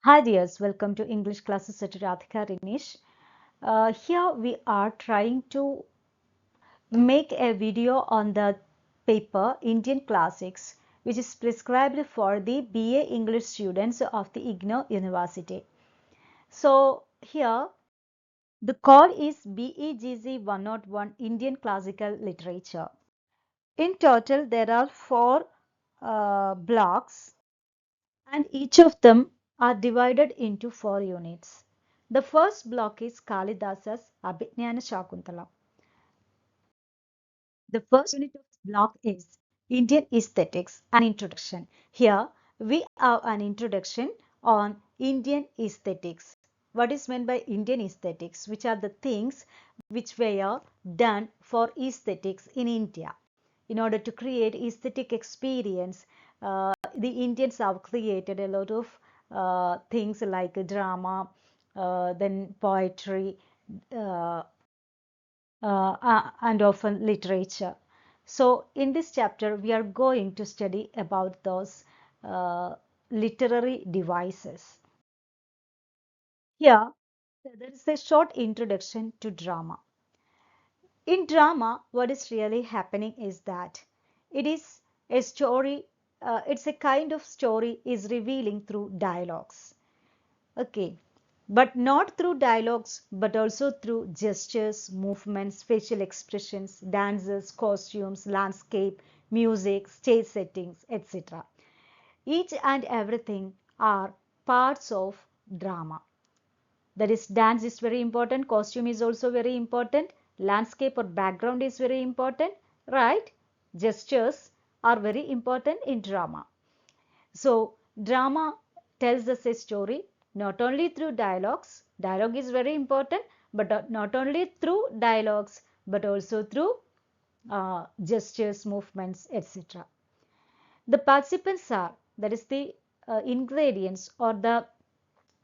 Hi dears, welcome to English classes at Radhika Rinish. Here we are trying to make a video on the paper Indian Classics, which is prescribed for the BA English students of the IGNOU University. So here the code is BEGC-101 Indian Classical Literature. In total there are four blocks, and each of them are divided into 4 units. The first block is Kalidasa's Abhijnana Shakuntalam. The first unit of the block is Indian Aesthetics, an introduction. Here we have an introduction on Indian aesthetics. What is meant by Indian aesthetics? Which are the things which were done for aesthetics in India? In order to create aesthetic experience, the Indians have created a lot of things like drama, then poetry, uh, and often literature. So in this chapter, we are going to study about those literary devices. Here, there is a short introduction to drama. In drama, what is really happening is that it is a story, it's a kind of story is revealing through dialogues. Okay, but not through dialogues, but also through gestures, movements, facial expressions, dances, costumes, landscape, music, stage settings, etc. Each and everything are parts of drama. That is, dance is very important, costume is also very important, landscape or background is very important, right? Gestures are very important in drama. So drama tells us a story not only through dialogues, dialogue is very important, but not only through dialogues, but also through gestures, movements, etc. The participants are, that is the ingredients or the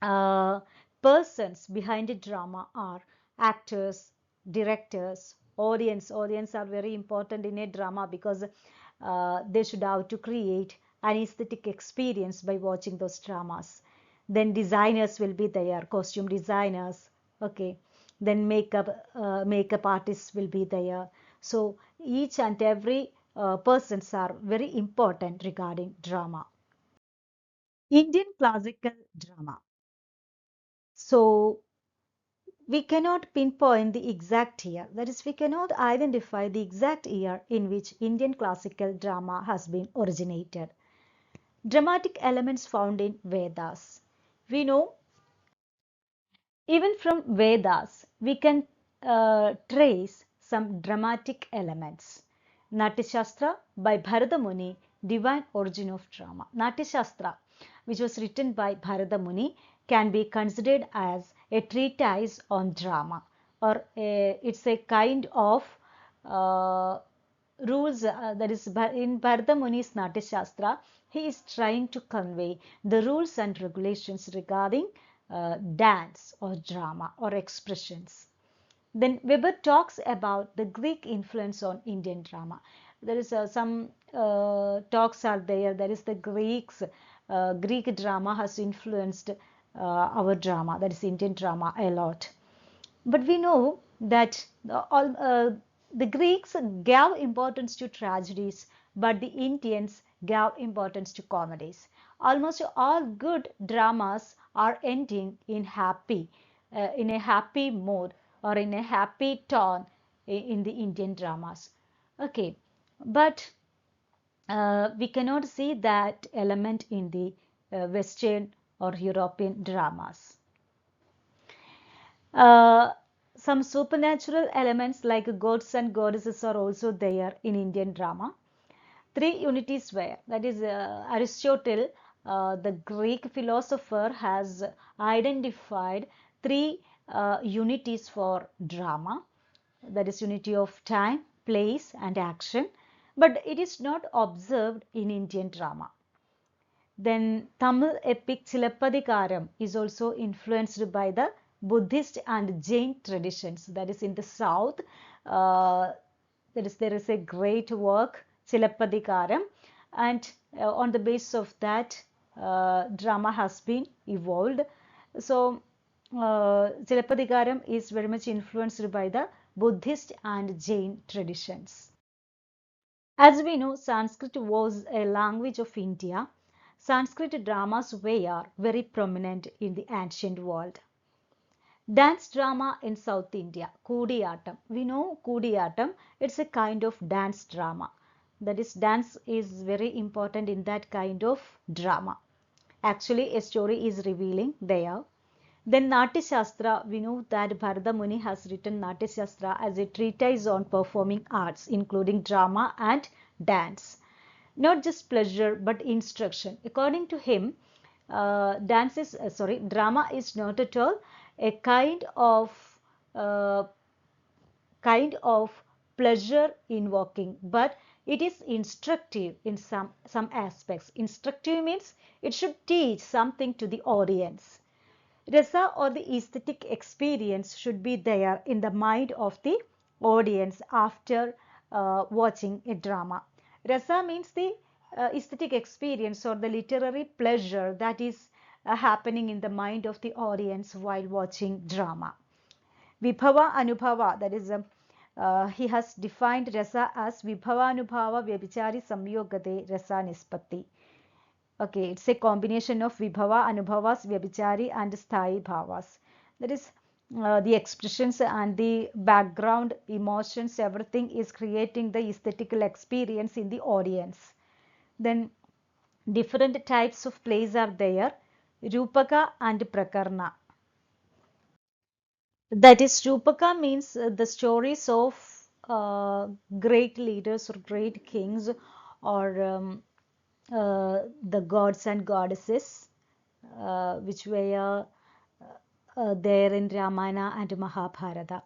uh, persons behind a drama are actors, directors, audience. Audience are very important in a drama because they should have to create an aesthetic experience by watching those dramas. Then designers will be there, costume designers, okay. Then makeup artists will be there. So each and every persons are very important regarding drama. Indian classical drama. So we cannot pinpoint the exact year. That is, we cannot identify the exact year in which Indian classical drama has been originated. Dramatic elements found in Vedas. We know even from Vedas, we can trace some dramatic elements. Natyashastra by Bharata Muni, Divine Origin of Drama. Natyashastra, which was written by Bharata Muni, can be considered as a treatise on drama, or it's a kind of uh, rules, that is in Bharata Muni's Natyashastra, he is trying to convey the rules and regulations regarding dance or drama or expressions. Then Weber talks about the Greek influence on Indian drama. There is some talks are there. There is the Greek drama has influenced our drama, that is Indian drama, a lot. But we know that the Greeks gave importance to tragedies, but the Indians gave importance to comedies. Almost all good dramas are ending in a happy mood or in a happy tone in the Indian dramas. Okay, but we cannot see that element in the Western or European dramas. Uh, some supernatural elements like gods and goddesses are also there in Indian drama. Three unities were, that is, Aristotle, the Greek philosopher, has identified three unities for drama, that is, unity of time, place, and action, but it is not observed in Indian drama. Then Tamil epic Chilappadikaram is also influenced by the Buddhist and Jain traditions. That is in the south. Uh, there is a great work Chilappadikaram, and on the basis of that, drama has been evolved. So, Silappatikaram is very much influenced by the Buddhist and Jain traditions. As we know, Sanskrit was a language of India. Sanskrit dramas were very prominent in the ancient world. Dance drama in South India, Kudiyattam. We know Kudiyattam, it's a kind of dance drama. That is, dance is very important in that kind of drama. Actually, a story is revealing there. Then Natya Shastra, we know that Bharata Muni has written Natya Shastra as a treatise on performing arts, including drama and dance. Not just pleasure, but instruction. According to him, drama is not at all a uh, kind of pleasure invoking, but it is instructive in some aspects. Instructive means it should teach something to the audience. Rasa or the aesthetic experience should be there in the mind of the audience after watching a drama. Rasa means the aesthetic experience or the literary pleasure that is happening in the mind of the audience while watching drama. Vibhava Anubhava, that is, he has defined rasa as Vibhava Anubhava Vyabhichari Samyogate Rasa Nispatti. Okay, it's a combination of Vibhava, Anubhavas, Vyabhichari and Sthayi Bhavas. That is, the expressions and the background emotions, everything is creating the aesthetical experience in the audience. Then different types of plays are there, Rupaka and Prakarna. That is, Rupaka means the stories of great leaders or great kings or the gods and goddesses which were there in Ramayana and Mahabharata.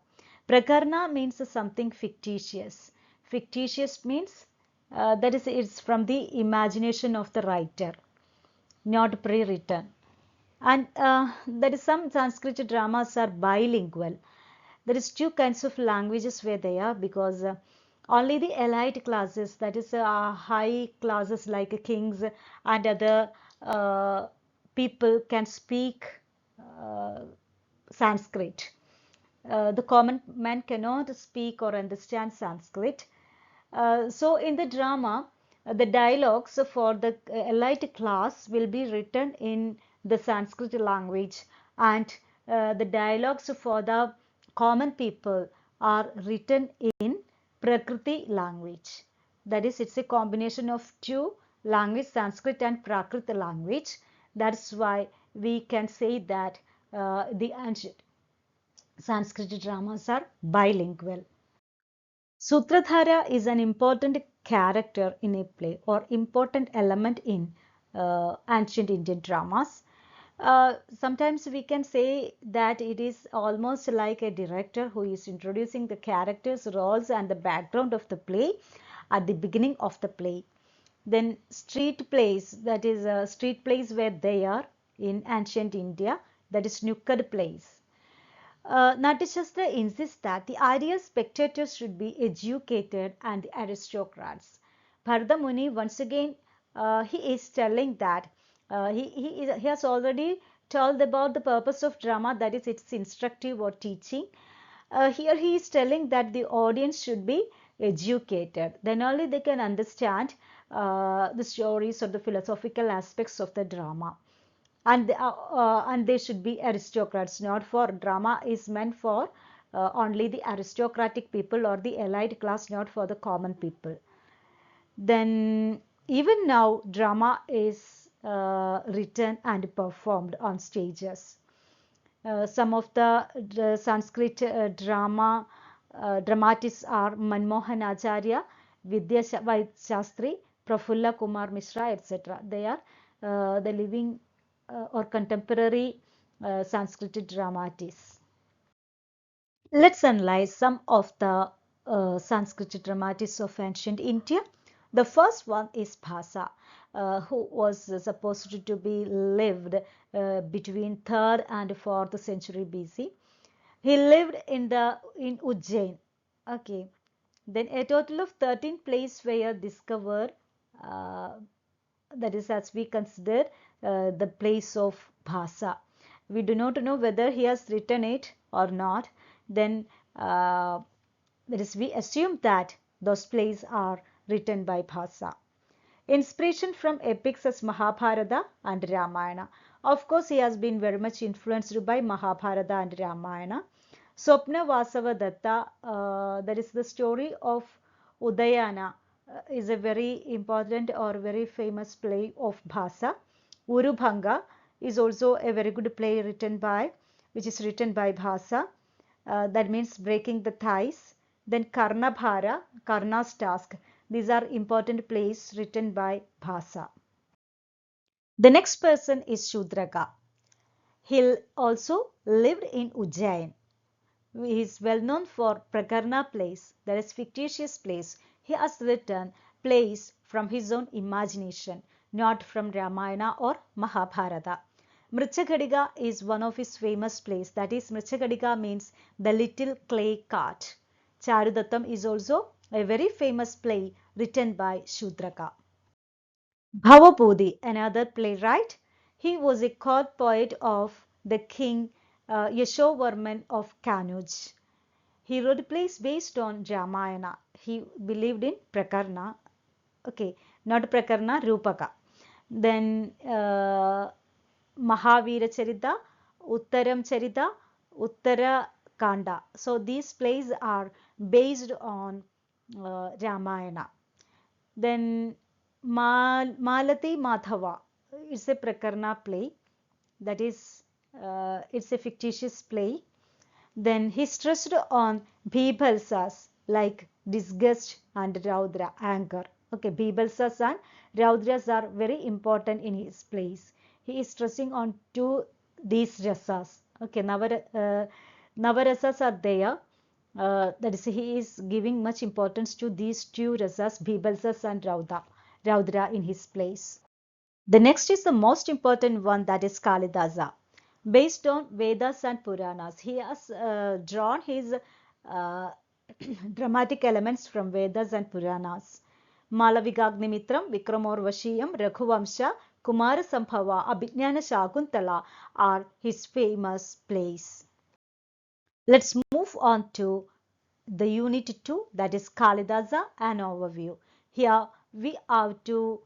Prakarna means something fictitious. Fictitious means that is, it's from the imagination of the writer, not pre-written. And there is some Sanskrit dramas are bilingual. There is two kinds of languages where they are, because only the elite classes, that is high classes like kings and other people can speak uh, Sanskrit. The common man cannot speak or understand Sanskrit. So in the drama, the dialogues for the elite class will be written in the Sanskrit language, and the dialogues for the common people are written in Prakriti language. That is, it's a combination of two language, Sanskrit and Prakrit language. That's why we can say that the ancient Sanskrit dramas are bilingual. Sutradhara is an important character in a play or important element in ancient Indian dramas. Sometimes we can say that it is almost like a director who is introducing the characters, roles, and the background of the play at the beginning of the play. Then street plays, that is, street plays were there in ancient India, that is, nukkad plays. Natyashastra insists that the ideal spectators should be educated and the aristocrats. Bharata Muni, once again, he is telling that he has already told about the purpose of drama, that is, it's instructive or teaching. Here he is telling that the audience should be educated. Then only they can understand the stories or the philosophical aspects of the drama. And they should be aristocrats, not for drama is meant for only the aristocratic people or the elite class, not for the common people. Then even now drama is written and performed on stages. Some of the Sanskrit dramatists are Manmohan Acharya, Vidya Shastri, Prafulla Kumar Mishra, etc. They are the living or contemporary Sanskrit dramatists. Let's analyze some of the Sanskrit dramatists of ancient India. The first one is Bhasa, who was supposed to be lived between 3rd and 4th century BC. He lived in Ujjain. Okay. Then a total of 13 plays were discovered, that is, as we consider the place of Bhasa. We do not know whether he has written it or not. Then that is, we assume that those plays are written by Bhasa. Inspiration from epics as Mahabharata and Ramayana. Of course, he has been very much influenced by Mahabharata and Ramayana. Swapna Vasava Datta, that is the story of Udayana, is a very important or very famous play of Bhasa. Urubhanga is also a very good play which is written by Bhasa. That means breaking the thighs. Then Karnabhara, Karna's task. These are important plays written by Bhasa. The next person is Shudraka. He also lived in Ujjain. He is well known for Prakarna plays, that is fictitious plays. He has written plays from his own imagination, not from Ramayana or Mahabharata. Mrichaghadiga is one of his famous plays. That is, Mrichaghadiga means the little clay cart. Charudattam is also a very famous play written by Shudraka. Bhavabodhi, another playwright. He was a court poet of the king Yashovarman of Kanuj. He wrote plays based on Ramayana. He believed in Prakarna. Okay, not Prakarna, Rupaka. Then Mahavira Charita, Uttaram Charita, Uttara Kanda. So these plays are based on Ramayana. Then Malati Madhava is a Prakarna play. That is, it's a fictitious play. Then he stressed on Bhibalsas like disgust and Raudra, anger. Okay, Bhibalsas and Raudras are very important in his plays. He is stressing on these rasas. Okay, Navarasas are there. That is, he is giving much importance to these two rasas, Bhibalsas and Raudra in his plays. The next is the most important one, that is Kalidasa. Based on Vedas and Puranas, he has drawn his dramatic elements from Vedas and Puranas. Malavigagnimithram, Vikramorvashiyam, Raghuvamsha, Kumara Sambhava, Abhignana Shakuntala are his famous plays. Let's move on to the unit 2, that is Kalidasa, an overview. Here we have to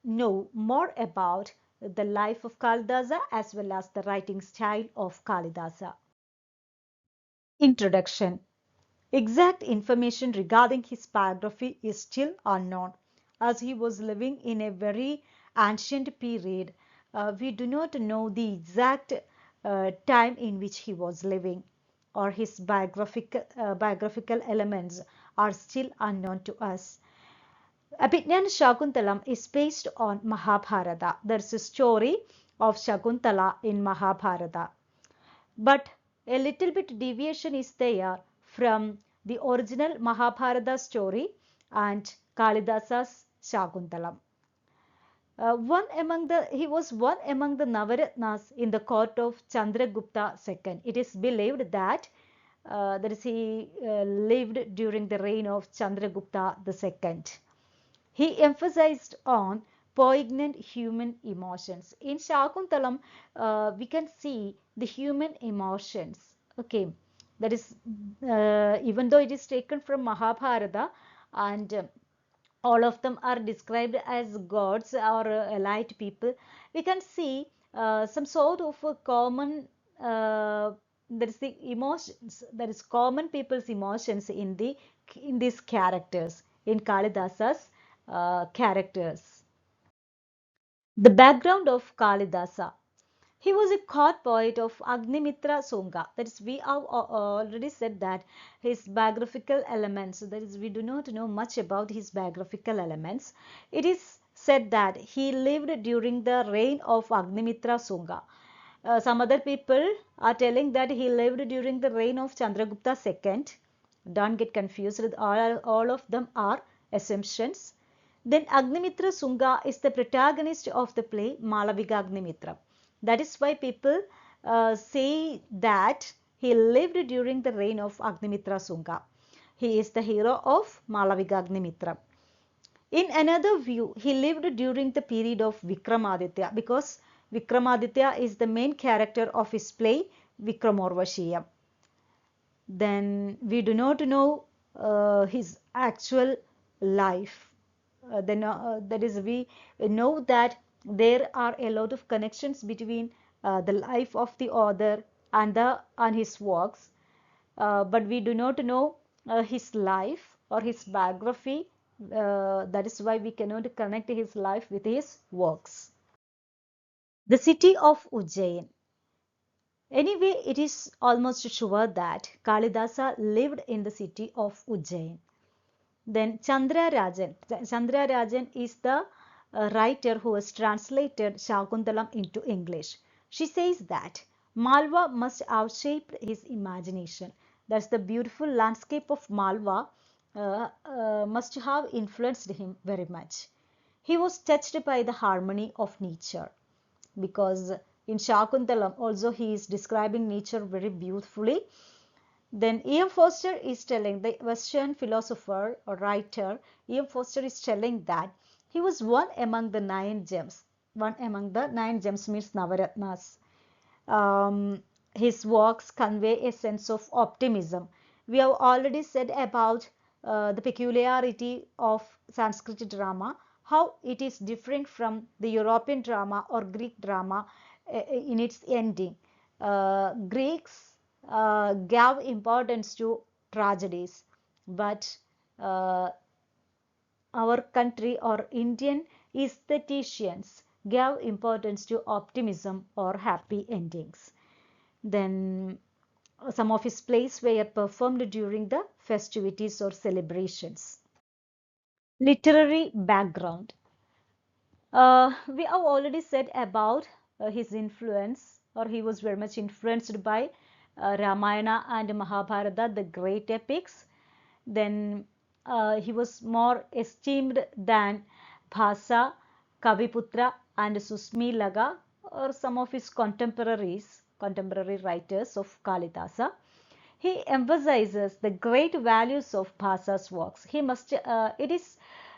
know more about the life of Kalidasa as well as the writing style of Kalidasa. Introduction. Exact information regarding his biography is still unknown, as he was living in a very ancient period. We do not know the exact time in which he was living, or his biographical elements are still unknown to us. Abhignana Shakuntalam is based on Mahabharata. There's a story of Shakuntala in Mahabharata. But a little bit deviation is there from the original Mahabharata story and Kalidasa's Shakuntalam. He was one among the Navaratnas in the court of Chandragupta II. It is believed that he lived during the reign of Chandragupta II. He emphasized on poignant human emotions. In Shakuntalam, we can see the human emotions. Okay, that is, even though it is taken from Mahabharata, and all of them are described as gods or elite people, we can see some sort of a common that is the emotions, that is common people's emotions in these characters, in Kalidasa's characters. The background of Kalidasa. He was a court poet of Agnimitra Songa. That is, we have already said that his biographical elements, that is, we do not know much about his biographical elements. It is said that he lived during the reign of Agnimitra Songa. Some other people are telling that he lived during the reign of Chandragupta II. Don't get confused. All of them are assumptions. Then Agnimitra Sunga is the protagonist of the play Malaviga Agnimitra. That is why people say that he lived during the reign of Agnimitra Sunga. He is the hero of Malaviga Agnimitra. In another view, he lived during the period of Vikramaditya because Vikramaditya is the main character of his play Vikramoorvashiyam. Then we do not know his actual life. That is, we know that there are a lot of connections between the life of the author and his works, but we do not know his life or his biography. That is why we cannot connect his life with his works. The city of Ujjain. Anyway, it is almost sure that Kalidasa lived in the city of Ujjain. Then Chandra Rajan is the writer who has translated Shakuntalam into English. She says that Malwa must have shaped his imagination. That's the beautiful landscape of Malwa must have influenced him very much. He was touched by the harmony of nature, because in Shakuntalam also he is describing nature very beautifully. Then E.M. Forster is telling, the Western philosopher or writer, E.M. Forster is telling that he was one among the 9 gems. One among the 9 gems means Navaratnas. His works convey a sense of optimism. We have already said about the peculiarity of Sanskrit drama, how it is different from the European drama or Greek drama in its ending. Greeks gave importance to tragedies, but our country or Indian aestheticians gave importance to optimism or happy endings. Then some of his plays were performed during the festivities or celebrations. Literary background. We have already said about his influence, or he was very much influenced by Ramayana and Mahabharata, the great epics. Then he was more esteemed than Bhasa, Kaviputra and Susmilaga, or some of his contemporary writers of Kalidasa. He emphasizes the great values of Bhasa's works. It is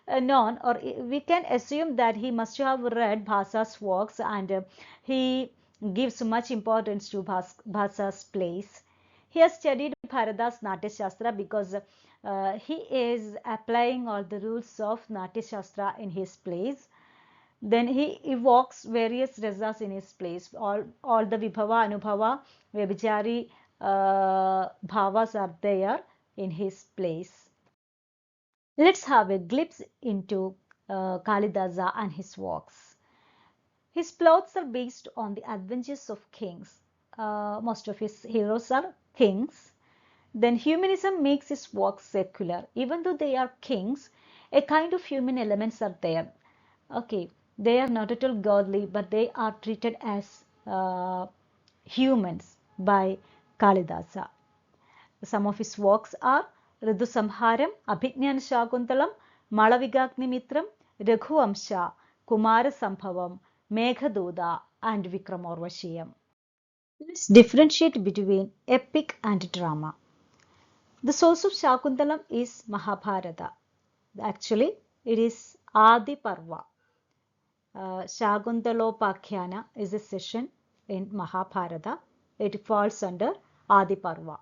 known, or we can assume that he must have read Bhasa's works, and he gives much importance to Bhasa's plays. He has studied Bharata's Natya Shastra because he is applying all the rules of Natya Shastra in his plays. Then he evokes various rasas in his plays. All the Vibhava, Anubhava, Vyabhichari bhavas are there in his plays. Let's have a glimpse into Kalidasa and his works. His plots are based on the adventures of kings. Most of his heroes are kings. Then humanism makes his works secular. Even though they are kings, a kind of human elements are there. Okay, they are not at all godly, but they are treated as humans by Kalidasa. Some of his works are Ritu Samharam, Abhijnana Shakuntalam, Malavigagnimithram, Raghuvamsha, Kumara Sambhavam, Meghaduta, and Vikramoorvashiyam. Let's differentiate between epic and drama. The source of Shakuntalam is Mahabharata. Actually, it is Adi Parva. Shakuntalopakhyaana is a session in Mahabharata. It falls under Adi Parva.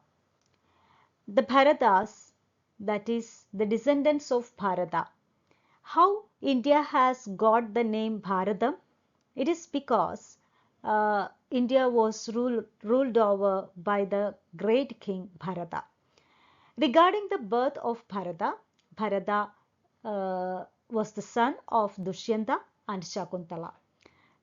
The Bharatas, that is the descendants of Bharata. How India has got the name Bharatam? It is because India was ruled over by the great king Bharata. Regarding the birth of Bharata, Bharata was the son of Dushyanta and Shakuntala.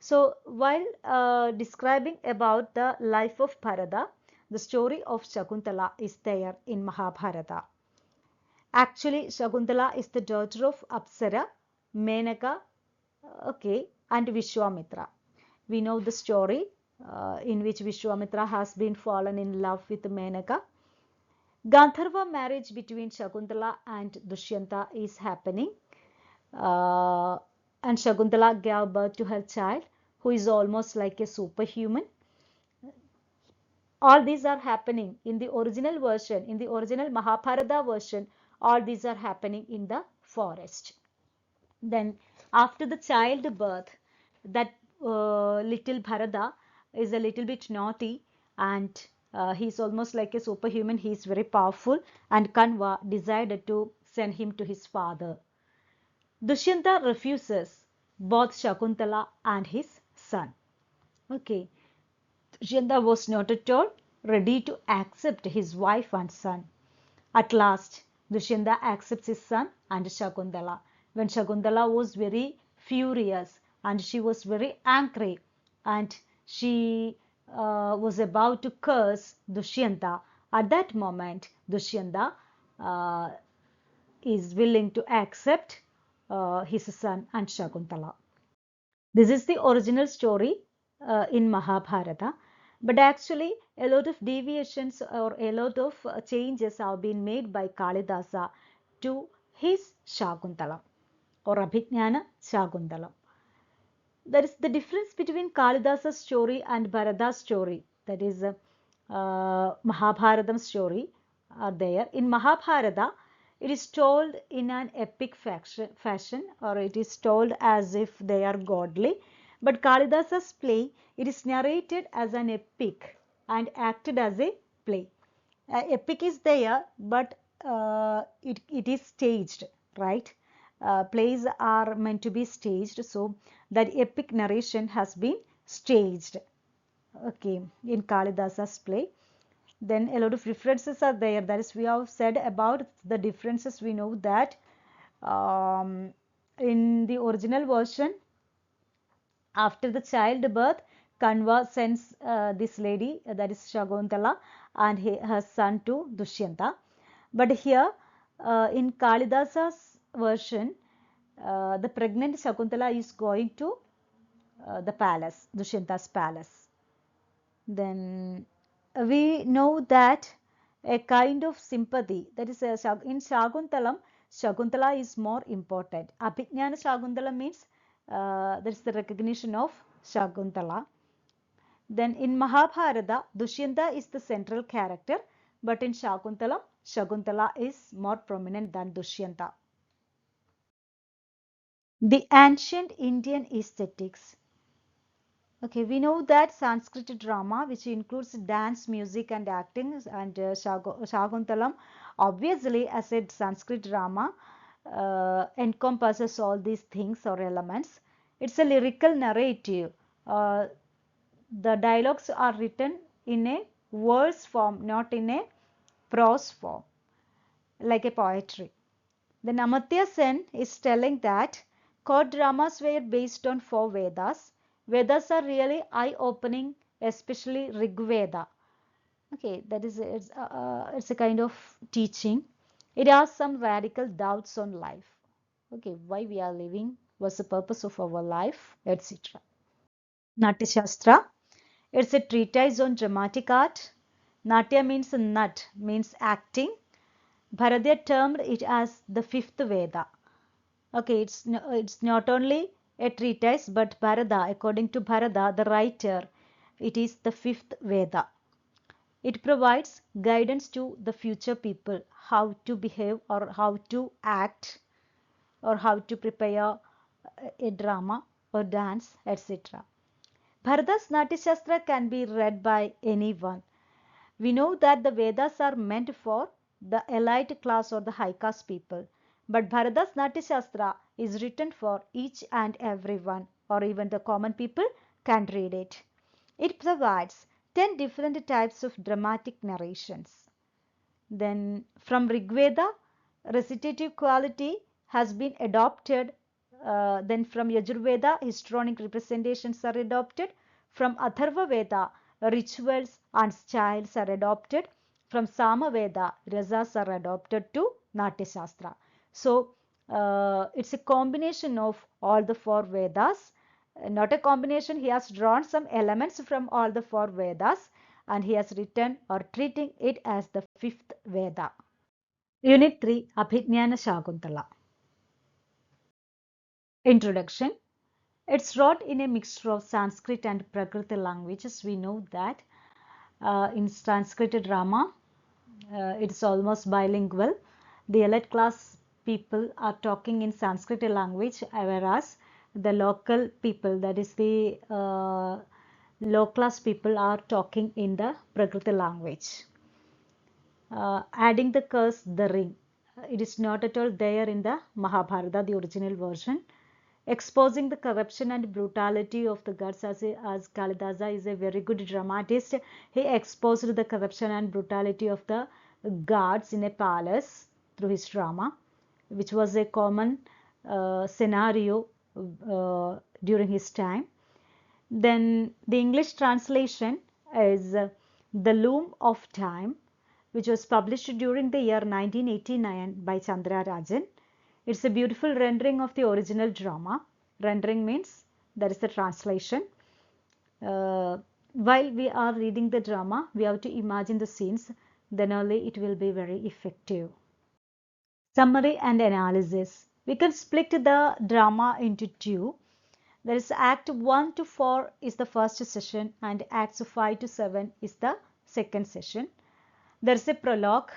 So while describing about the life of Bharata, the story of Shakuntala is there in Mahabharata. Actually, Shakuntala is the daughter of Apsara, Menaka, and Vishwamitra. We know the story in which Vishwamitra has been fallen in love with Menaka. Gandharva marriage between Shakuntala and Dushyanta is happening, and Shakuntala gave birth to her child, who is almost like a superhuman. All these are happening in the original version, in the original Mahabharata version. All these are happening in the forest. Then after the childbirth, that little Bharata is a little bit naughty, and he's almost like a superhuman. He's very powerful, and Kanva decided to send him to his father. Dushyanta refuses both Shakuntala and his son. Okay, Dushyanta was not at all ready to accept his wife and son. At last, Dushyanta accepts his son and Shakuntala. When Shakuntala was very furious and she was very angry, and she was about to curse Dushyanta, at that moment Dushyanta uh, is willing to accept his son and Shakuntala. This is the original story in Mahabharata, but actually a lot of deviations or a lot of changes have been made by Kalidasa to his Shakuntalam or Abhignana Shakuntalam. There is the difference between Kalidasa's story and Bharata's story, that is Mahabharatam story are there. In Mahabharata, it is told in an epic fashion, or it is told as if they are godly. But Kalidasa's play, it is narrated as an epic and acted as a play. Epic is there, but it is staged, right? Plays are meant to be staged, so that epic narration has been staged. Okay, in Kalidasa's play. Then a lot of references are there. That is, we have said about the differences. We know that in the original version, after the childbirth, Kanva sends this lady, that is Shakuntala, and her son to Dushyanta. But here, in Kalidasa's version, the pregnant Shakuntala is going to the palace, Dushyanta's palace. Then we know that a kind of sympathy, that is in Shakuntalam, Shakuntala is more important. Abhignana Shakuntala means that is the recognition of Shakuntala. Then in Mahabharata, Dushyanta is the central character, but in Shakuntalam, Shakuntala is more prominent than Dushyanta. The ancient Indian aesthetics. Okay, we know that Sanskrit drama, which includes dance, music, and acting, and Shakuntalam, obviously, as a Sanskrit drama, encompasses all these things or elements. It's a lyrical narrative. The dialogues are written in a verse form, not in a prose form, like a poetry. The Amartya Sen is telling that court dramas were based on 4 Vedas. Vedas are really eye-opening, especially Rig Veda. Okay, that is it's a kind of teaching. It has some radical doubts on life. Okay, why we are living, what's the purpose of our life, etc. Natya Shastra. It's a treatise on dramatic art. Natya means nat, means acting. Bharadya termed it as the fifth Veda. Okay, it's not only a treatise, but Bharata, according to Bharata, the writer, it is the fifth Veda. It provides guidance to the future people, how to behave or how to act or how to prepare a drama or dance, etc. Bharata's Natya Shastra can be read by anyone. We know that the Vedas are meant for the elite class or the high caste people. But Bharata's Natya Shastra is written for each and everyone, or even the common people can read it. It provides 10 different types of dramatic narrations. Then from Rigveda, recitative quality has been adopted. Then from Yajurveda, histrionic representations are adopted. From Atharva Veda, rituals and styles are adopted. From Samaveda, rasas are adopted to Natya Shastra. So it's a combination of all the 4 Vedas. Not a combination, he has drawn some elements from all the 4 Vedas and he has written or treating it as the fifth Veda. Unit 3, Abhignana Shakuntala. Introduction. It's wrought in a mixture of Sanskrit and Prakriti languages. We know that in Sanskrit drama, it's almost bilingual. The elite class people are talking in Sanskrit language, whereas the local people, that is the low class people, are talking in the Prakriti language. Adding the curse, the ring. It is not at all there in the Mahabharata, the original version. Exposing the corruption and brutality of the gods, as Kalidasa is a very good dramatist. He exposed the corruption and brutality of the gods in a palace through his drama, which was a common scenario during his time. Then the English translation is The Loom of Time, which was published during the year 1989 by Chandra Rajan. It's a beautiful rendering of the original drama. Rendering means that is the translation. While we are reading the drama, we have to imagine the scenes, then only it will be very effective. Summary and analysis. We can split the drama into two. There is Act 1 to 4 is the first session and Acts 5 to 7 is the second session. There is a prologue.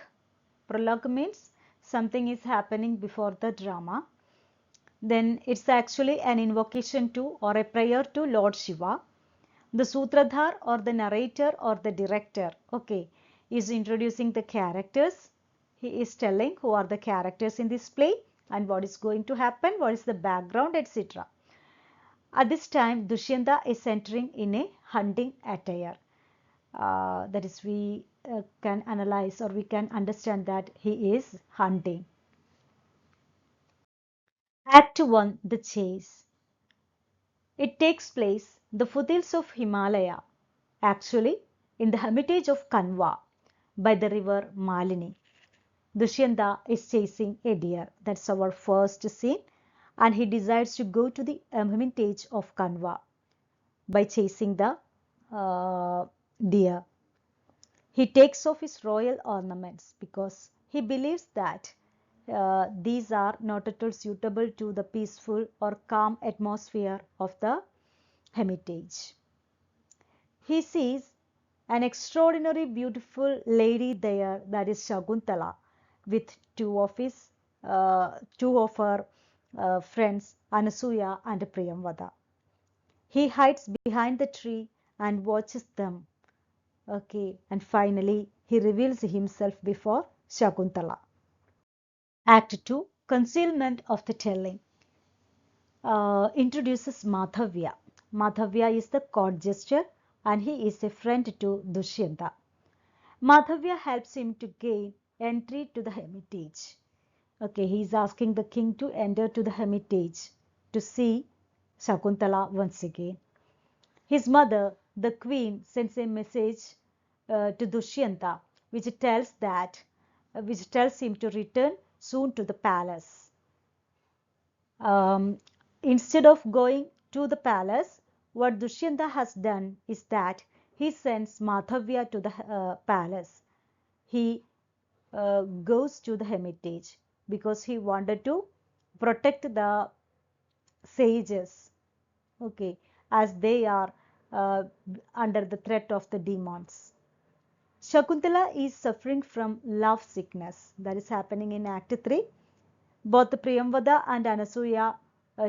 Prologue means something is happening before the drama. Then it's actually an invocation to or a prayer to Lord Shiva. The Sutradhar or the narrator or the director, okay, is introducing the characters. He is telling who are the characters in this play and what is going to happen, what is the background, etc. At this time, Dushyanta is entering in a hunting attire. That is, we can analyze or we can understand that he is hunting. Act 1, the chase. It takes place the foothills of Himalaya, actually in the hermitage of Kanwa by the river Malini. Dushyanta is chasing a deer. That's our first scene. And he decides to go to the hermitage of Kanwa by chasing the deer. He takes off his royal ornaments because he believes that these are not at all suitable to the peaceful or calm atmosphere of the hermitage. He sees an extraordinary beautiful lady there, that is Shakuntala, with two of her friends, Anasuya and Priyamvada. He hides behind the tree and watches them. Okay, and finally he reveals himself before Shakuntala. Act 2, Concealment of the Telling, introduces Madhavya. Madhavya is the court jester and he is a friend to Dushyanta. Madhavya helps him to gain entry to the hermitage. Okay, he is asking the king to enter to the hermitage to see Shakuntala once again. His mother, the queen, sends a message to Dushyanta, which tells him to return soon to the palace. Instead of going to the palace, what Dushyanta has done is that he sends Madhavya to the palace. He goes to the hermitage because he wanted to protect the sages, okay, as they are under the threat of the demons. Shakuntala is suffering from love sickness. That is happening in Act 3. Both Priyamvada and Anasuya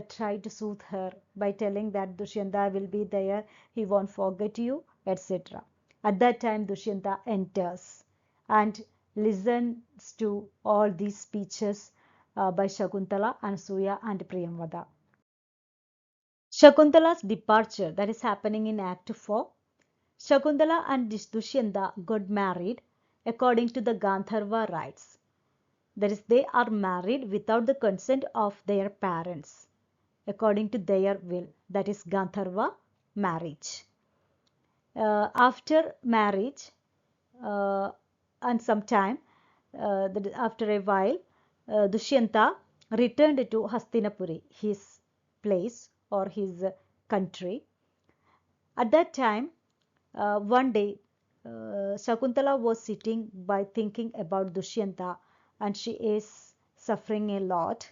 try to soothe her by telling that Dushyanta will be there, he won't forget you, etc. At that time, Dushyanta enters and listens to all these speeches by Shakuntala, Anasuya and Priyamvada. Shakuntala's departure, that is happening in Act 4. Shakuntala and Dushyanta got married according to the Gandharva rites. That is, they are married without the consent of their parents, according to their will. That is Gandharva marriage. After marriage, and some time, after a while, Dushyanta returned to Hastinapuri, his place or his country. At that time, one day, Shakuntala was sitting by thinking about Dushyanta and she is suffering a lot.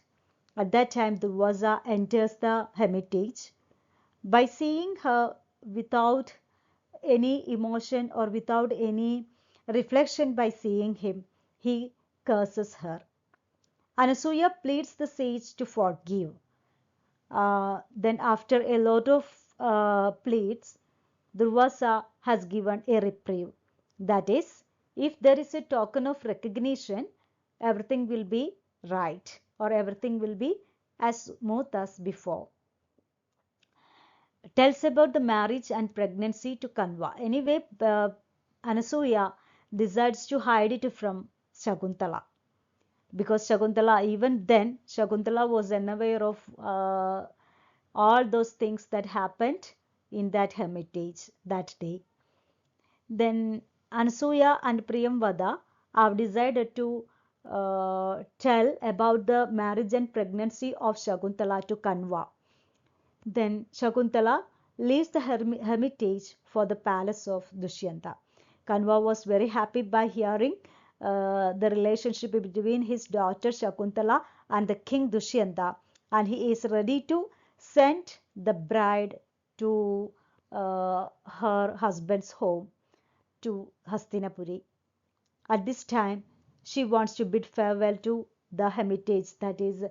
At that time, Durvaza enters the hermitage. By seeing her without any emotion or without any reflection, by seeing him, he curses her. Anasuya pleads the sage to forgive. Then after a lot of pleads, Durvasa has given a reprieve. That is, if there is a token of recognition, everything will be right, or everything will be as smooth as before. Tells about the marriage and pregnancy to Kanva. Anyway, Anasuya decides to hide it from Shakuntala, because Shakuntala, even then, Shakuntala was unaware of all those things that happened in that hermitage that day. Then Anasuya and Priyamvada have decided to tell about the marriage and pregnancy of Shakuntala to Kanva. Then Shakuntala leaves the hermitage for the palace of Dushyanta. Kanva was very happy by hearing the relationship between his daughter Shakuntala and the king Dushyanta, and he is ready to send the bride to her husband's home, to Hastinapuri. At this time, she wants to bid farewell to the hermitage, that is,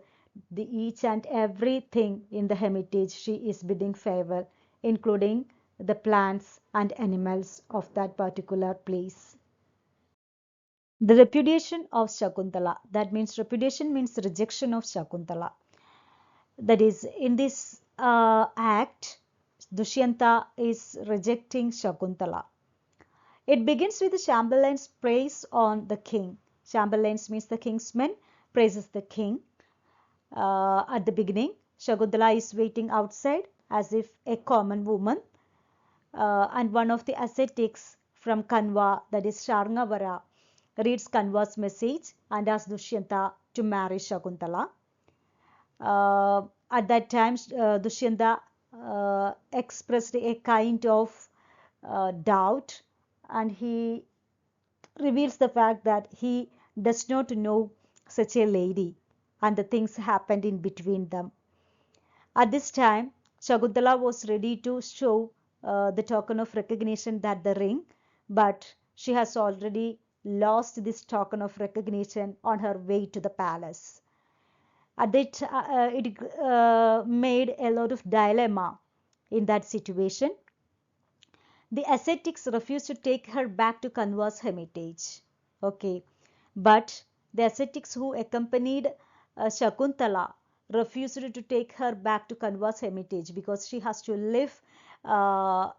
the each and everything in the hermitage she is bidding farewell, including the plants and animals of that particular place. The repudiation of Shakuntala, that means repudiation means rejection of Shakuntala. That is, in this act, Dushyanta is rejecting Shakuntala. It begins with the Chamberlain's praise on the king. Chamberlains means the king's men, praises the king. At the beginning, Shakuntala is waiting outside as if a common woman, and one of the ascetics from Kanva, that is Sharngavara, reads Kanva's message and asks Dushyanta to marry Shakuntala. At that time, Dushyanta expressed a kind of doubt, and he reveals the fact that he does not know such a lady, and the things happened in between them. At this time, Shakuntala was ready to show the token of recognition, that the ring, but she has already lost this token of recognition on her way to the palace. At that, it made a lot of dilemma in that situation. The ascetics refused to take her back to Kanva's hermitage. Okay, but the ascetics who accompanied Shakuntala refused to take her back to Kanva's hermitage, because she has to live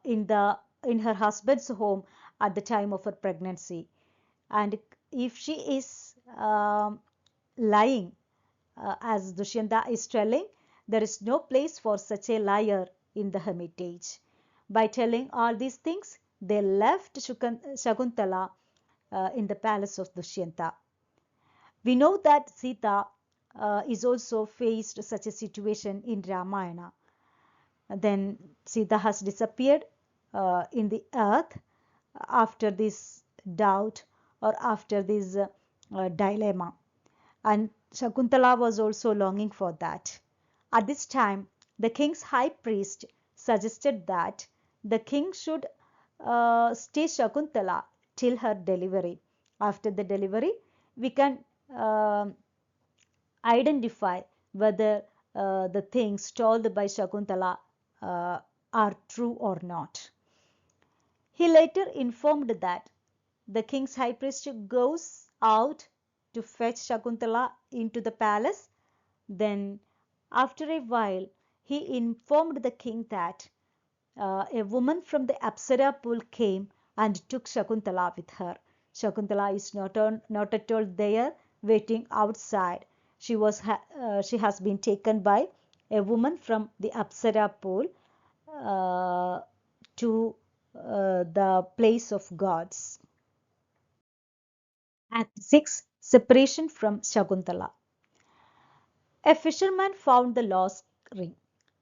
in her husband's home at the time of her pregnancy. And if she is lying, as Dushyanta is telling, there is no place for such a liar in the hermitage. By telling all these things, they left Shakuntala in the palace of Dushyanta. We know that Sita is also faced such a situation in Ramayana. Then Sita has disappeared in the earth after this doubt, or after this dilemma, and Shakuntala was also longing for that. At this time, the king's high priest suggested that the king should stay Shakuntala till her delivery. After the delivery, we can identify whether the things told by Shakuntala are true or not. He later informed that the king's high priest goes out to fetch Shakuntala into the palace. Then, after a while, he informed the king that a woman from the Apsara pool came and took Shakuntala with her. Shakuntala is not at all there, waiting outside. She has been taken by a woman from the Apsara pool to the place of gods. Act 6, Separation from Shakuntala. A fisherman found the lost ring.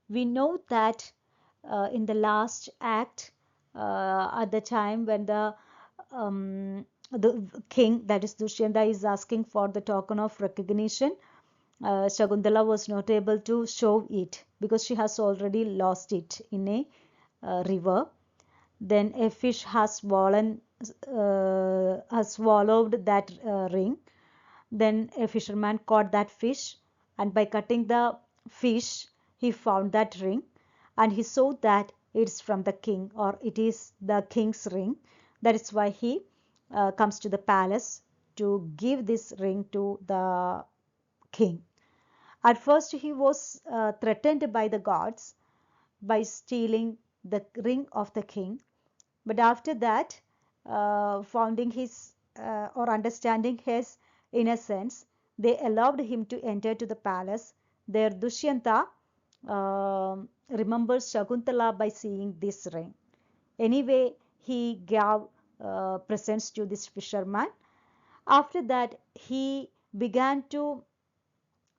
We know that in the last act, at the time when the king, that is Dushyanta, is asking for the token of recognition, Shakuntala was not able to show it because she has already lost it in a river. Then a fish has swallowed that ring. Then a fisherman caught that fish, and by cutting the fish, he found that ring, and he saw that it's from the king, or it is the king's ring. That is why he comes to the palace to give this ring to the king. At first, he was threatened by the gods by stealing the ring of the king, but after that, founding his or understanding his innocence, they allowed him to enter to the palace. There, Dushyanta remembers Shakuntala by seeing this ring. Anyway, he gave presents to this fisherman. After that, he began to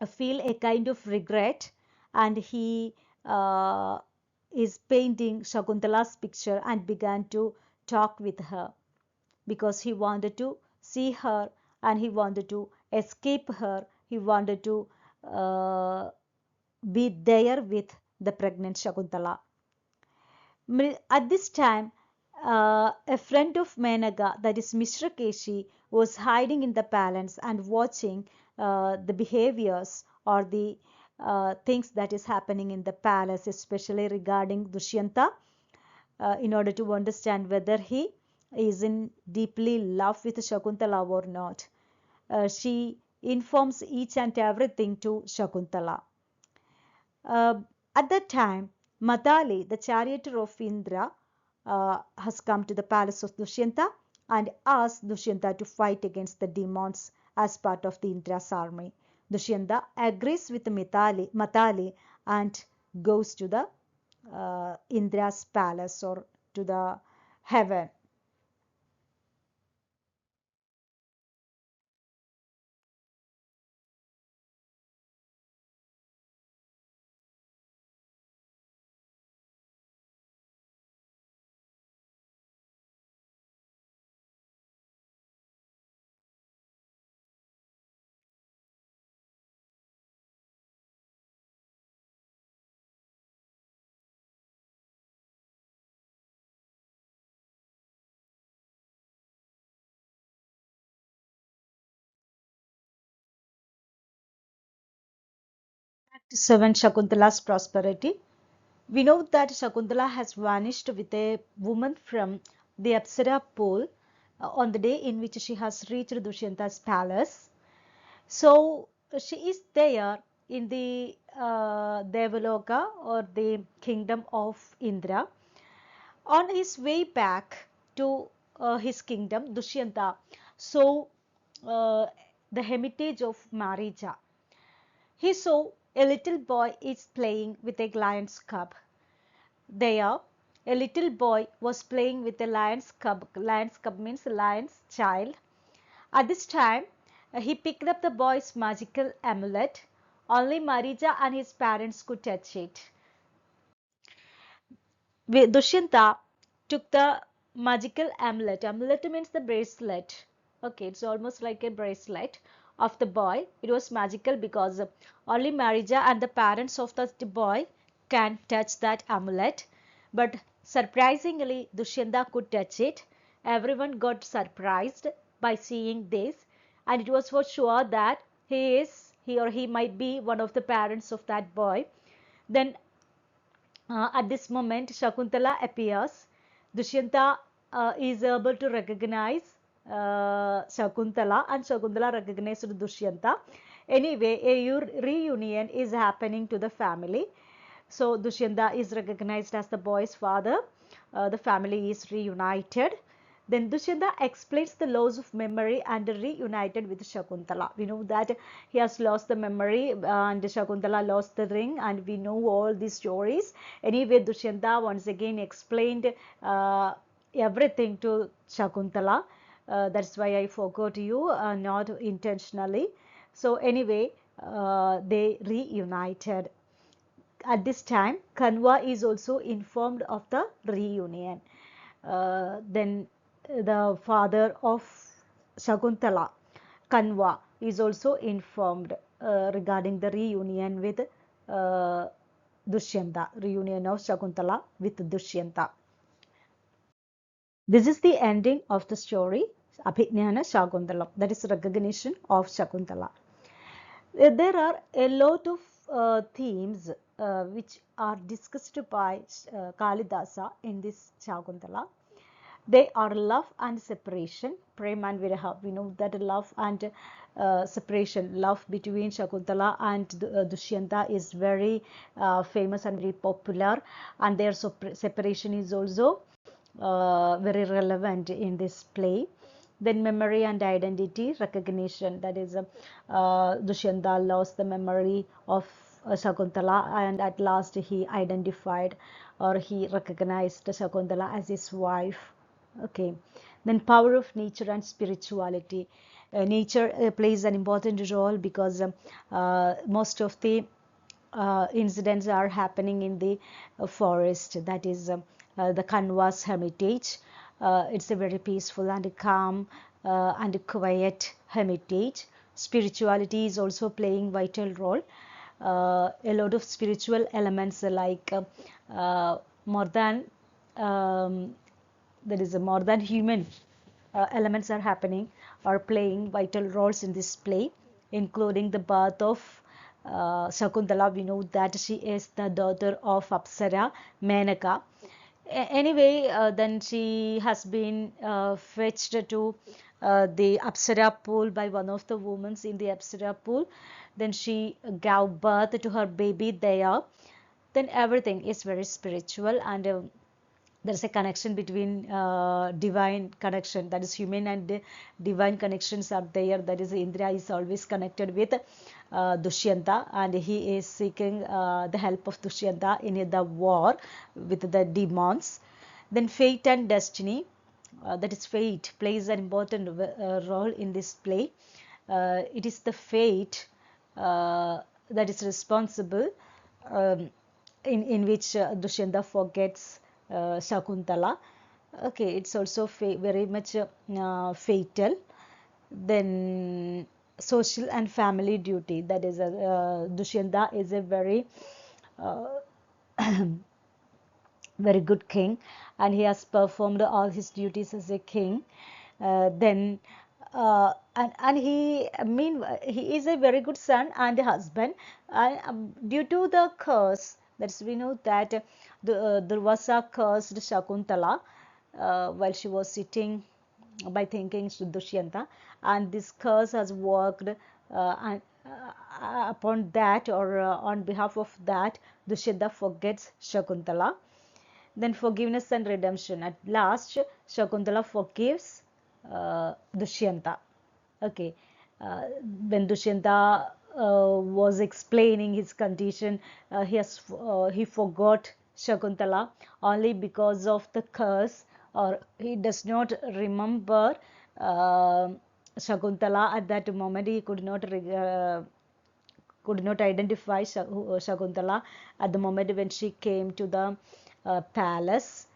feel a kind of regret, and he uh, is painting Shakuntala's picture and began to talk with her because he wanted to see her and he wanted to escape her. He wanted to uh, be there with the pregnant Shakuntala. At this time, a friend of Menaga, that is Mr. Keshi, was hiding in the palace and watching the behaviors or the things that is happening in the palace, especially regarding Dushyanta, in order to understand whether he is in deeply love with Shakuntala or not. She informs each and everything to Shakuntala. Uh, at that time, Madali, the charioteer of Indra, has come to the palace of Dushyanta and asked Dushyanta to fight against the demons as part of the Indra's army. Dushyanta agrees with Matali and goes to the Indra's palace or to the heaven. Act 7, Shakuntala's prosperity. We know that Shakuntala has vanished with a woman from the Apsara pool on the day in which she has reached Dushyanta's palace. So she is there in the Devaloka or the kingdom of Indra. On his way back to his kingdom, Dushyanta saw uh, the hermitage of Marija. He saw a little boy is playing with a lion's cub. There, a little boy was playing with a lion's cub. Lion's cub means lion's child. At this time, he picked up the boy's magical amulet. Only Marija and his parents could touch it. Dushyanta took the magical amulet. Amulet means the bracelet. Okay, it's almost like a bracelet of the boy. It was magical because only Marija and the parents of the boy can touch that amulet. But surprisingly, Dushyanta could touch it. Everyone got surprised by seeing this, and it was for sure that he or he might be one of the parents of that boy. Then at this moment, Shakuntala appears. Dushyanta is able to recognize Shakuntala, and Shakuntala recognized Dushyanta. Anyway, a reunion is happening to the family. So Dushyanta is recognized as the boy's father. The family is reunited. Then Dushyanta explains the loss of memory and reunited with Shakuntala. We know that he has lost the memory and Shakuntala lost the ring, and we know all these stories. Anyway, Dushyanta once again explained everything to Shakuntala. That's why I forgot you, not intentionally. So anyway, they reunited. At this time, Kanwa is also informed of the reunion. Then the father of Shakuntala, Kanwa, is also informed regarding the reunion with uh, Dushyanta, reunion of Shakuntala with Dushyanta. This is the ending of the story. Abhignana Shakuntalam, that is recognition of Shakuntala. There are a lot of themes which are discussed by Kalidasa in this Shakuntala. They are love and separation, Prem and Viraha. We know that love and separation, love between Shakuntala and Dushyanta is very famous and very popular, and their separation is also very relevant in this play. Then memory and identity recognition, that is Dushyanta lost the memory of Shakuntala, and at last he identified or he recognized Shakuntala as his wife. Okay, then power of nature and spirituality. Nature plays an important role because most of the incidents are happening in the forest, that is the Kanwas hermitage. It's a very peaceful and calm and quiet hermitage. Spirituality is also playing vital role. A lot of spiritual elements like more than there is a more than human elements are happening or playing vital roles in this play, including the birth of Shakuntala. We know that she is the daughter of Apsara Menaka. Anyway, then she has been fetched to the Apsara pool by one of the women in the Apsara pool. Then she gave birth to her baby there. Then everything is very spiritual, and there is a connection between divine connection, that is human and divine connections are there. That is Indra is always connected with Dushyanta, and he is seeking the help of Dushyanta in the war with the demons. Then fate and destiny, that is fate plays an important role in this play. It is the fate that is responsible, in which Dushyanta forgets Shakuntala. Okay, it's also very much fatal. Then social and family duty, that is Dushyanta is a very uh, very good king, and he has performed all his duties as a king. Then and he, he is a very good son and husband, and due to the curse, that's we know that there was a cursed Shakuntala while she was sitting by thinking Dushyanta, and this curse has worked upon that, or on behalf of that, Dushyanta forgets Shakuntala. Then forgiveness and redemption. At last, Shakuntala forgives Dushyanta. Okay, when Dushyanta was explaining his condition, he forgot Shakuntala only because of the curse, or he does not remember Shakuntala at that moment. He could not identify Shakuntala at the moment when she came to the palace,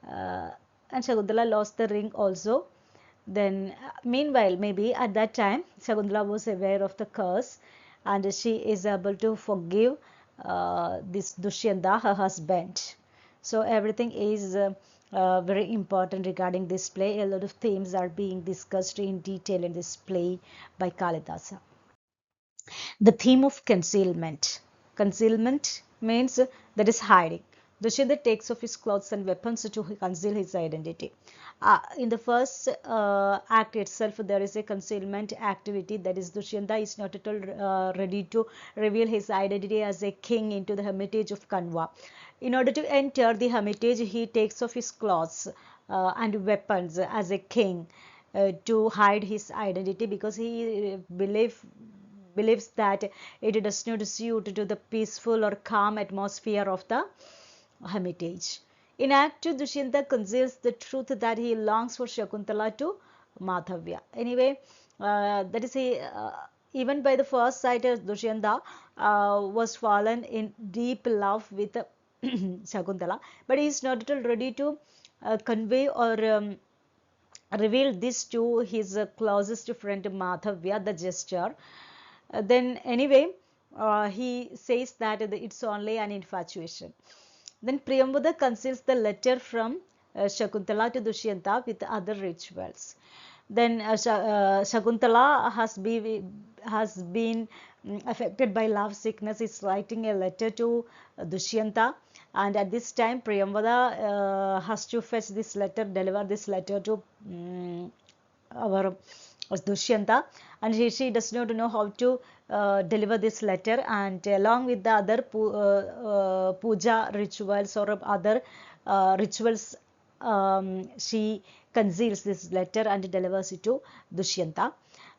and Shakuntala lost the ring also. Then, meanwhile, maybe at that time, Shakuntala was aware of the curse, and she is able to forgive this Dushyanta, her husband. So everything is very important regarding this play. A lot of themes are being discussed in detail in this play by Kalidasa. The theme of concealment. Concealment means that is hiding. Dushyanta takes off his clothes and weapons to conceal his identity. In the first act itself, there is a concealment activity, that is Dushyanta is not at all ready to reveal his identity as a king into the hermitage of Kanwa. In order to enter the hermitage, he takes off his clothes and weapons as a king to hide his identity, because he believes that it does not suit to the peaceful or calm atmosphere of the hermitage. In Act 2, Dushyanta conceals the truth that he longs for Shakuntala to Madhavya. Anyway, that is even by the first sight, Dushyanta was fallen in deep love with Shakuntala, but he is not at all ready to convey or revealed this to his closest friend Madhavya, the jester. Then anyway, he says that it's only an infatuation. Then Priyambada conceals the letter from Shakuntala to Dushyanta with other rituals. Then Shakuntala has been affected by love sickness. Is writing a letter to Dushyanta, and at this time Priyamvada has to fetch this letter, deliver this letter to our Dushyanta, and she does not know how to deliver this letter, and along with the other puja rituals or other rituals, she conceals this letter and delivers it to Dushyanta.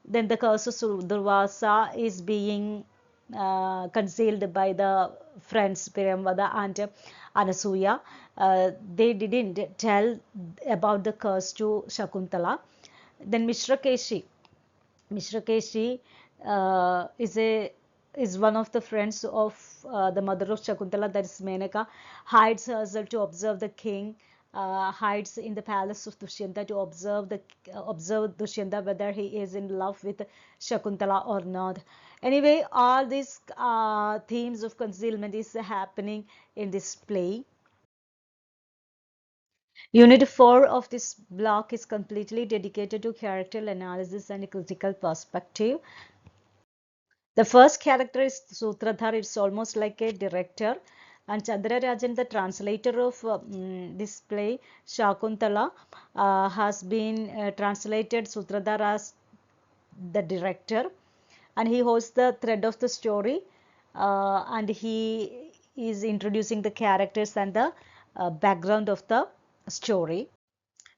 Then the curse of Durvasa is being concealed by the friends Priyamvada and Anasuya. They didn't tell about the curse to Shakuntala. Then Mishrakeshi is one of the friends of the mother of Shakuntala, that is Menaka, hides herself to observe the king, hides in the palace of Dushyanta to observe Dushyanta whether he is in love with Shakuntala or not. Anyway, all these themes of concealment is happening in this play. Unit 4 of this block is completely dedicated to character analysis and critical perspective. The first character is Sutradhar. It's almost like a director. And Chandrarajan, the translator of this play, Shakuntala, has been translated Sutradhar as the director. And he holds the thread of the story. And he is introducing the characters and the background of the story.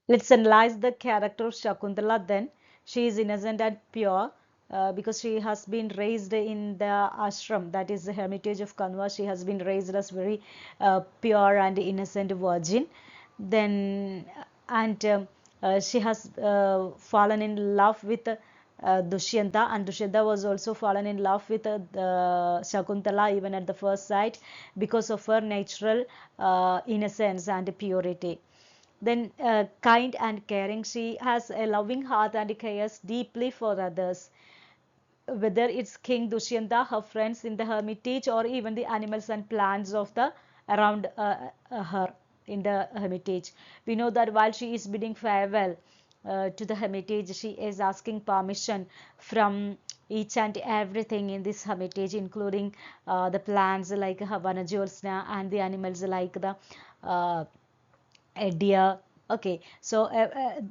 Let's analyze the character of Shakuntala then. She is innocent and pure because she has been raised in the ashram, that is the hermitage of Kanwa. She has been raised as very pure and innocent virgin. Then, and she has fallen in love with Dushyanta, and Dushyanta was also fallen in love with Shakuntala even at the first sight because of her natural innocence and purity. Then kind and caring, she has a loving heart and cares deeply for others, whether it's King Dushyanta, her friends in the hermitage, or even the animals and plants of the around her in the hermitage. We know that while she is bidding farewell to the hermitage, she is asking permission from each and everything in this hermitage, including the plants like Havana Jyotsna and the animals like the a deer. Okay, so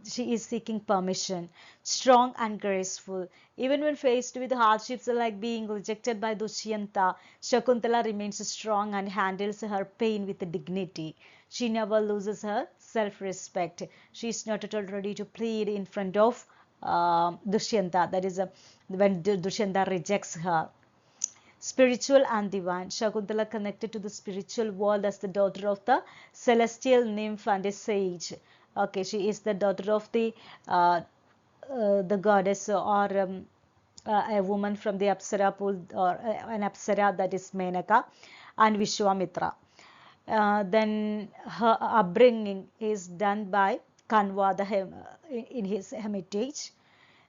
she is seeking permission. Strong and graceful. Even when faced with hardships like being rejected by Dushyanta, Shakuntala remains strong and handles her pain with dignity. She never loses her self-respect. She is not at all ready to plead in front of Dushyanta. That is when Dushyanta rejects her. Spiritual and divine. Shakuntala connected to the spiritual world as the daughter of the celestial nymph and a sage. Okay, she is the daughter of the goddess or a woman from the Apsara pool, or an Apsara, that is Menaka, and Vishwamitra. Then her upbringing is done by Kanwa in his hermitage.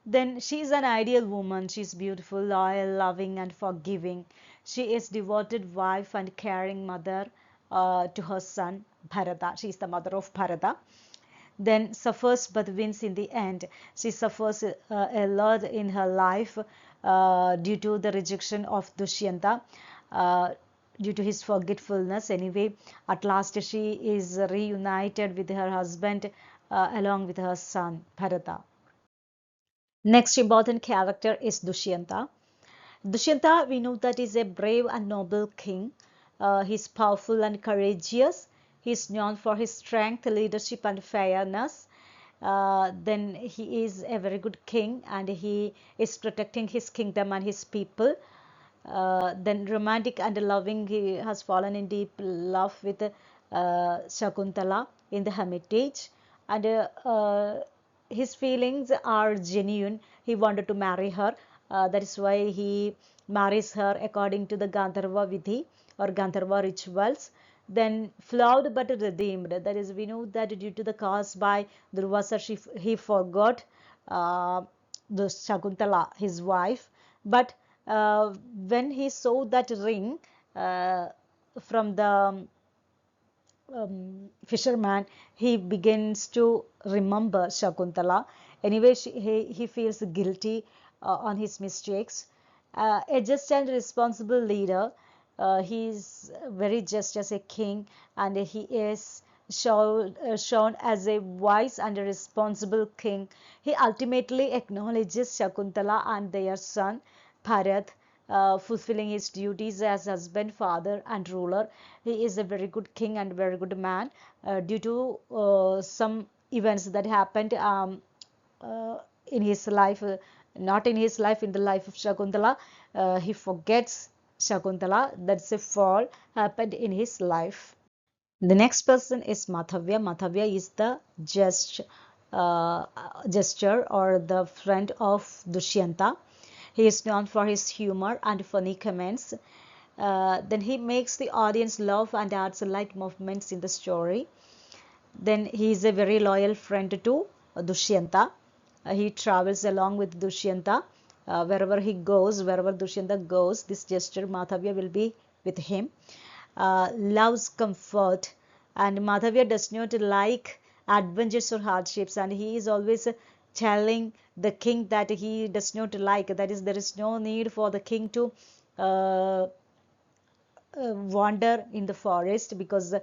Then she is an ideal woman. She is beautiful, loyal, loving, and forgiving. She is devoted wife and caring mother to her son Bharata. She is the mother of Bharata. Then suffers but wins in the end. She suffers a lot in her life due to the rejection of Dushyanta, due to his forgetfulness. Anyway, at last she is reunited with her husband along with her son Bharata. Next important character is Dushyanta. Dushyanta, we know that is a brave and noble king. He is powerful and courageous. He is known for his strength, leadership, and fairness. Then he is a very good king, and he is protecting his kingdom and his people. Then romantic and loving, he has fallen in deep love with Shakuntala in the hermitage, and his feelings are genuine. He wanted to marry her. That is why he marries her according to the Gandharva Vidhi or Gandharva rituals. Then flawed but redeemed. That is, we know that due to the cause by Durvasa, he forgot the Shakuntala, his wife. But when he saw that ring uh, from the fisherman, he begins to remember Shakuntala. Anyway, he feels guilty on his mistakes. A just and responsible leader, he is very just as a king, and he is shown as a wise and a responsible king. He ultimately acknowledges Shakuntala and their son Bharat, fulfilling his duties as husband, father, and ruler. He is a very good king and very good man. Due to some events that happened in his life, not in his life, in the life of Shakuntala, he forgets Shakuntala. That's a fall happened in his life. The next person is Madhavya. Madhavya is the uh, gesture or the friend of Dushyanta. He is known for his humor and funny comments. Then he makes the audience laugh and adds light movements in the story. Then he is a very loyal friend to Dushyanta. He travels along with Dushyanta. Wherever Dushyanta goes, this gesture Madhavya will be with him. Loves comfort, and Madhavya does not like adventures or hardships, and he is always telling the king that he does not like, that is, there is no need for the king to uh, wander in the forest, because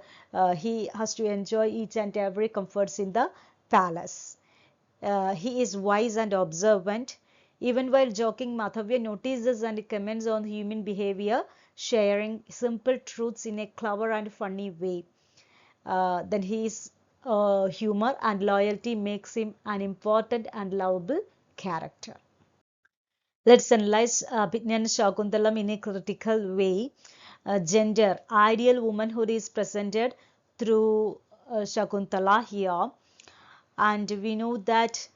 he has to enjoy each and every comforts in the palace. He is wise and observant. Even while joking, Madhavya notices and comments on human behavior, sharing simple truths in a clever and funny way. Then his humor and loyalty makes him an important and lovable character. Let's analyze Abhinyan Shakuntalam in a critical way. Gender, ideal womanhood is presented through Shakuntala here, and we know that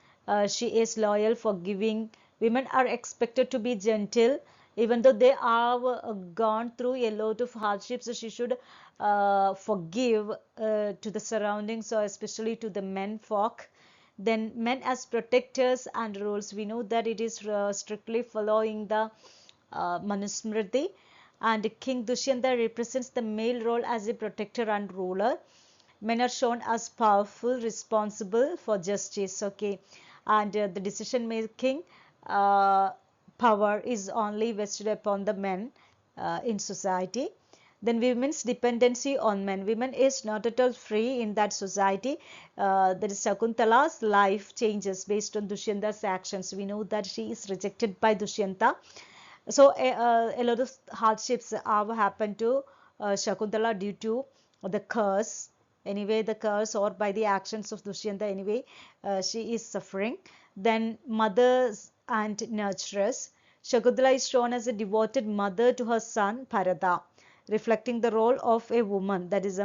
she is loyal, forgiving. Women are expected to be gentle, even though they have gone through a lot of hardships. So she should forgive to the surroundings, or especially to the men folk. Then men as protectors and rules, we know that it is strictly following the Manusmriti, and King Dushyanta represents the male role as a protector and ruler. Men are shown as powerful, responsible for justice, okay, and the decision making uh, power is only vested upon the men in society. Then women's dependency on men, women is not at all free in that society. That is, Shakuntala's life changes based on Dushyanta's actions. We know that she is rejected by Dushyanta, so a lot of hardships have happened to Shakuntala due to the curse. Anyway, the curse or by the actions of Dushyanta, anyway, she is suffering. Then mothers and nurturers. Shakuntala is shown as a devoted mother to her son Bharata, reflecting the role of a woman. That is,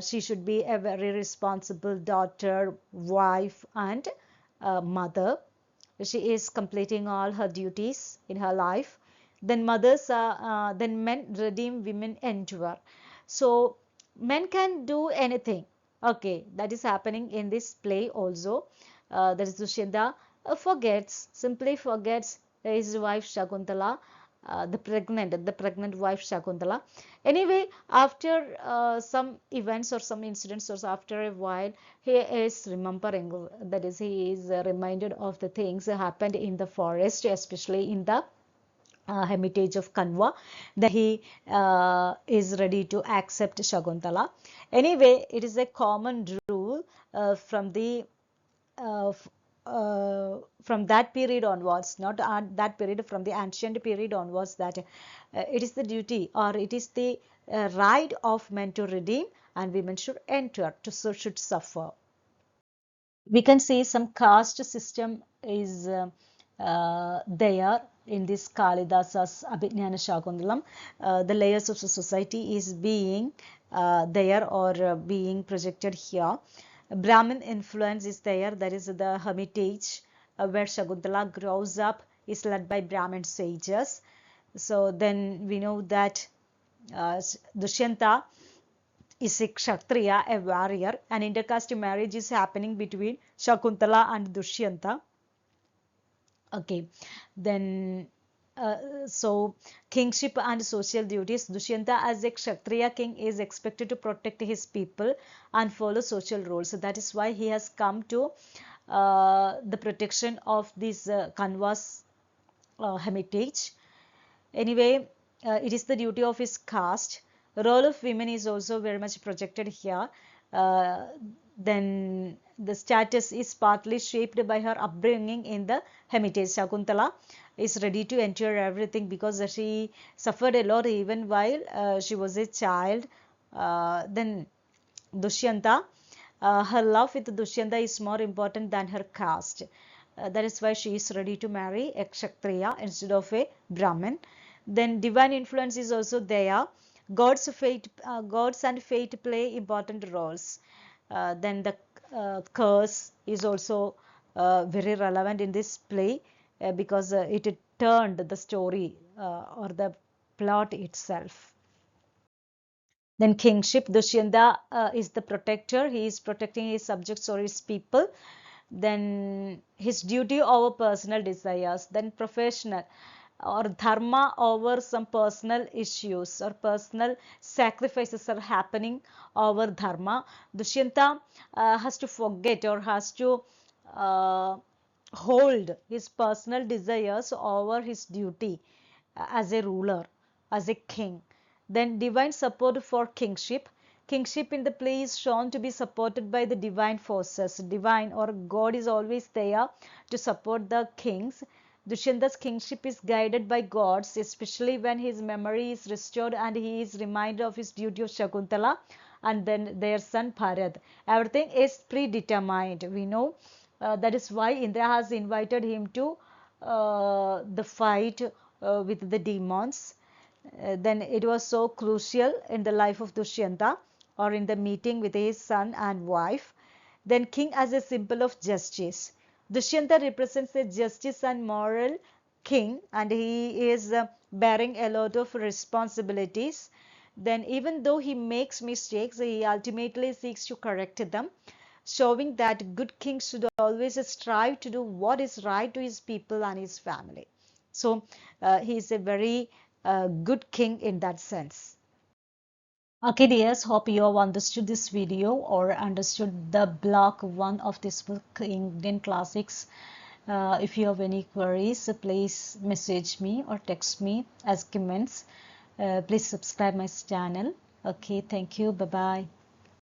she should be a very responsible daughter, wife, and mother. She is completing all her duties in her life. Then then men redeem, women endure. So men can do anything. Okay, that is happening in this play also. That is, Dushyanta simply forgets his wife Shakuntala, the pregnant wife Shakuntala. Anyway, after some events or some incidents, or after a while, he is remembering, that is, he is reminded of the things that happened in the forest, especially in the hermitage of Kanwa. Then he is ready to accept Shakuntala. Anyway, it is a common rule from the uh, from that period onwards, not that period, from the ancient period onwards, that it is the duty, or it is the right of men to redeem, and women should enter, should suffer. We can see some caste system is there in this Kalidasa's Abhinana Shakuntalam. The layers of the society is being there, or being projected here. Brahmin influence is there. That is, the hermitage where Shakuntala grows up is led by Brahmin sages. So then we know that Dushyanta is a Kshatriya, a warrior. An intercaste marriage is happening between Shakuntala and Dushyanta. Okay, then so kingship and social duties. Dushyanta as a Kshatriya king is expected to protect his people and follow social rules. So that is why he has come to the protection of this Kanwas heritage. Anyway, it is the duty of his caste. The role of women is also very much projected here. Uh, then the status is partly shaped by her upbringing in the hermitage. Shakuntala is ready to endure everything because she suffered a lot even while she was a child. Then Dushyanta, her love with Dushyanta is more important than her caste. That is why she is ready to marry a Kshatriya instead of a Brahmin. Then divine influence is also there. Gods and fate play important roles. Then the curse is also very relevant in this play because it turned the story or the plot itself. Then kingship, Dushyanta is the protector. He is protecting his subjects or his people. Then his duty over personal desires. Then professional or dharma over some personal issues or personal sacrifices are happening over dharma. Dushyanta has to forget or has to uh, hold his personal desires over his duty as a ruler, as a king. Then divine support for kingship. Kingship in the play is shown to be supported by the divine forces. Divine or God is always there to support the kings. Dushyanta's kingship is guided by gods, especially when his memory is restored and he is reminded of his duty of Shakuntala and then their son Bharat. Everything is predetermined. We know that is why Indra has invited him to the fight with the demons. Then it was so crucial in the life of Dushyanta or in the meeting with his son and wife. Then king as a symbol of justice. Dushyanta represents a justice and moral king and he is bearing a lot of responsibilities. Then even though he makes mistakes, he ultimately seeks to correct them, showing that good kings should always strive to do what is right to his people and his family. So he is a very good king in that sense. Okay, dears, hope you have understood this video or understood the block one of this book, Indian Classics. If you have any queries, please message me or text me as comments. Please subscribe my channel. Okay, thank you. Bye bye.